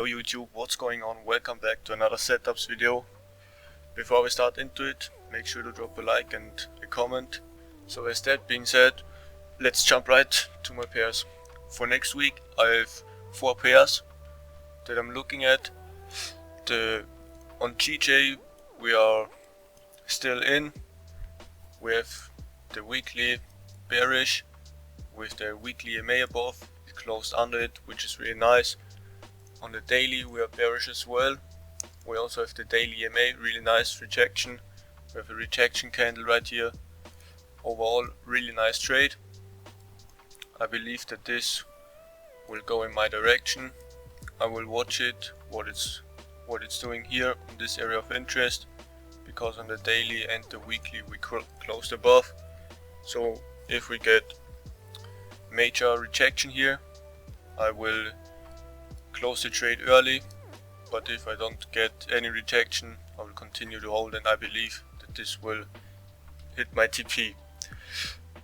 Hello YouTube, what's going on? Welcome back to another setups video. Before we start into it, make sure to drop a like and a comment. So as that being said, let's jump right to my pairs. For next week I have 4 pairs that I'm looking at. On GJ we are still in. We have the weekly bearish with the weekly EMA above. It closed under it, which is really nice. On the daily we are bearish as well. We also have the daily EMA, really nice rejection. We have a rejection candle right here. Overall, really nice trade. I believe that this will go in my direction. I will watch it, what it's doing here in this area of interest, because on the daily and the weekly we closed above. So if we get major rejection here, I will close the trade early, but if I don't get any rejection, I will continue to hold, and I believe that this will hit my TP.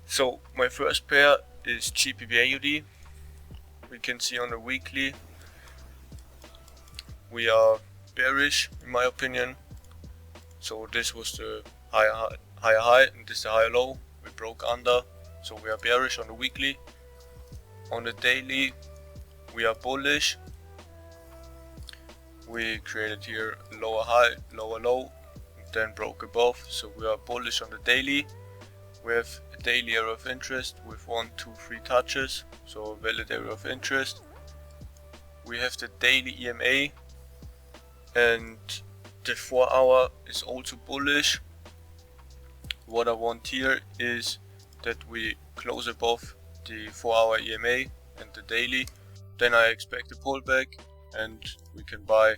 So my first pair is GBP/AUD. We can see on the weekly we are bearish in my opinion. So this was the higher high and this is the higher low. We broke under, so we are bearish on the weekly. On the daily we are bullish. We created here lower high, lower low, and then broke above, so we are bullish on the daily. We have a daily area of interest with 1, 2, 3 touches, so a valid area of interest. We have the daily EMA, and the 4 hour is also bullish. What I want here is that we close above the 4 hour EMA and the daily. Then I expect a pullback and we can buy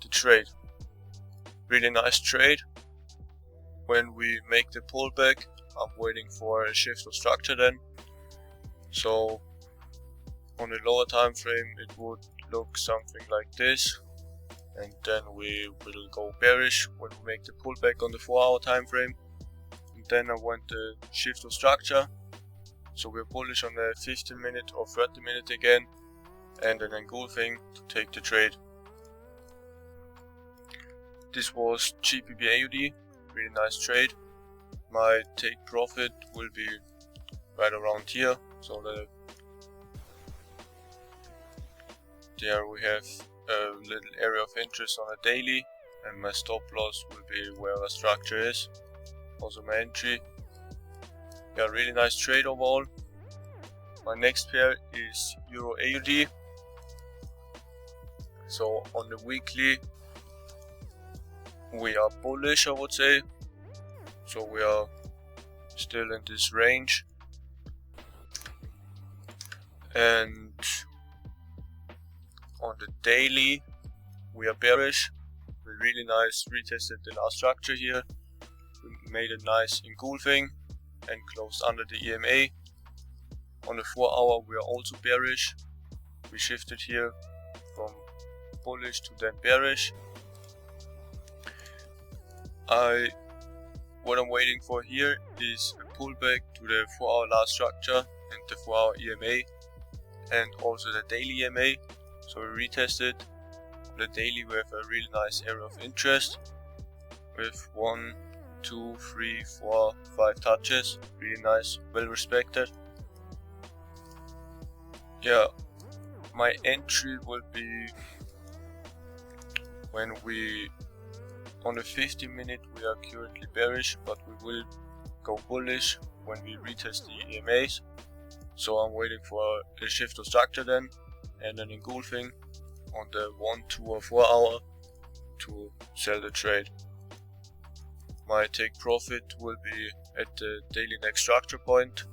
the trade. Really nice trade. When we make the pullback, I'm waiting for a shift of structure then. So on a lower time frame it would look something like this, and then we will go bearish when we make the pullback on the 4 hour time frame. And then I want the shift of structure, so we're bullish on the 15 minute or 30 minute again, and an engulfing to take the trade. This was GBP/AUD, really nice trade. My take profit will be right around here, so there we have a little area of interest on a daily, and my stop loss will be where the structure is, also my entry. Yeah, really nice trade overall. My next pair is EUR/AUD. So on the weekly we are bullish, I would say. So we are still in this range. And on the daily we are bearish. We really nice retested the last structure here. We made a nice engulfing and closed under the EMA. On the 4 hour we are also bearish. We shifted here from bullish to then bearish. What I'm waiting for here is a pullback to the 4 hour last structure and the 4 hour EMA, and also the daily EMA. So we retested. On the daily we have a really nice area of interest with 1, 2, 3, 4, 5 touches. Really nice, well respected. Yeah, my entry will be when on the 50 minute we are currently bearish, but we will go bullish when we retest the EMAs. So I'm waiting for a shift of structure then, and an engulfing on the 1, 2 or 4 hour to sell the trade. My take profit will be at the daily next structure point,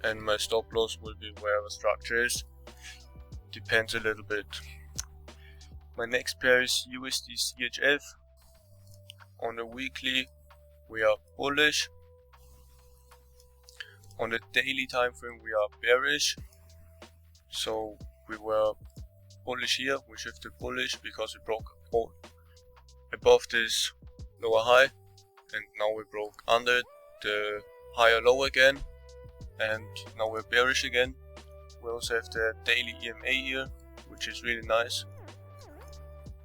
and my stop loss will be where the structure is. Depends a little bit. My next pair is USD/CHF. On the weekly we are bullish. On the daily time frame we are bearish. So we were bullish here, we shifted bullish because we broke above this lower high, and now we broke under the higher low again, and now we're bearish again. We also have the daily EMA here, which is really nice.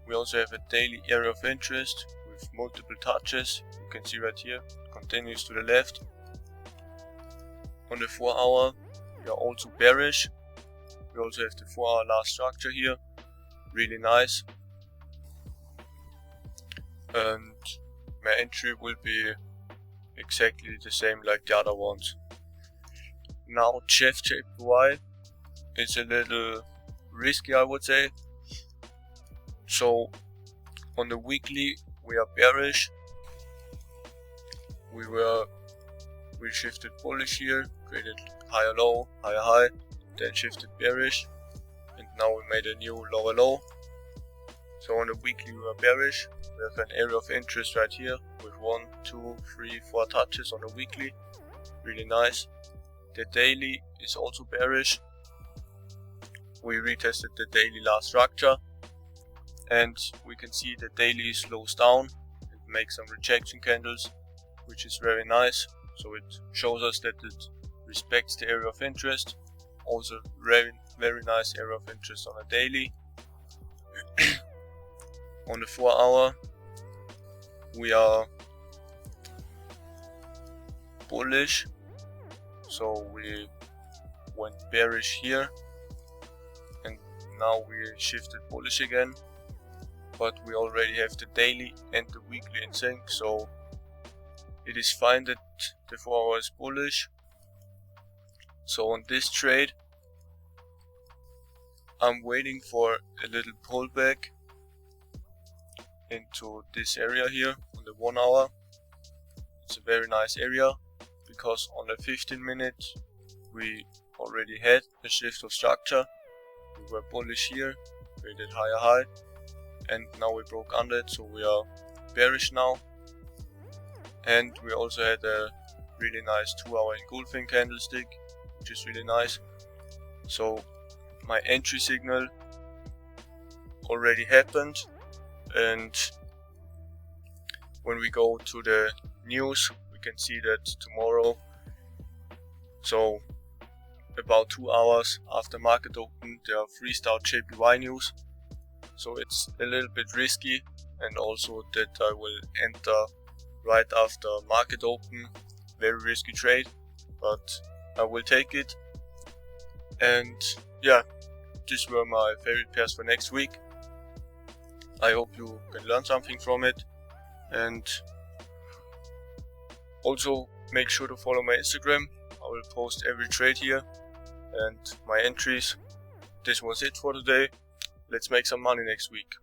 We also have a daily area of interest with multiple touches. You can see right here, continues to the left. On the 4 hour, we are also bearish. We also have the 4 hour last structure here, really nice. And my entry will be exactly the same like the other ones. Now JPY is a little risky, I would say. So on the weekly we are bearish. We shifted bullish here, created higher low, higher high, then shifted bearish, and now we made a new lower low. So on the weekly we are bearish. We have an area of interest right here with 1, 2, 3, 4 touches on the weekly, really nice. The daily is also bearish. We retested the daily last structure, and we can see the daily slows down and makes some rejection candles, which is very nice. So it shows us that it respects the area of interest. Also very nice area of interest on a daily. On the 4 hour we are bullish, so we went bearish here and now we shifted bullish again, but we already have the daily and the weekly in sync, so it is fine that the 4 hour is bullish. So on this trade I'm waiting for a little pullback into this area here on the 1 hour. It's a very nice area because on the 15 minute we already had a shift of structure. We were bullish here, created higher high, and now we broke under it, so we are bearish now. And we also had a really nice 2 hour engulfing candlestick, which is really nice. So my entry signal already happened, and when we go to the news we can see that tomorrow, so about 2 hours after market open, there are 3-star JPY news. So it's a little bit risky, and also that I will enter right after market open. Very risky trade, but I will take it. And yeah, these were my favorite pairs for next week. I hope you can learn something from it, and also make sure to follow my Instagram. I will post every trade here and my entries. This was it for today. Let's make some money next week.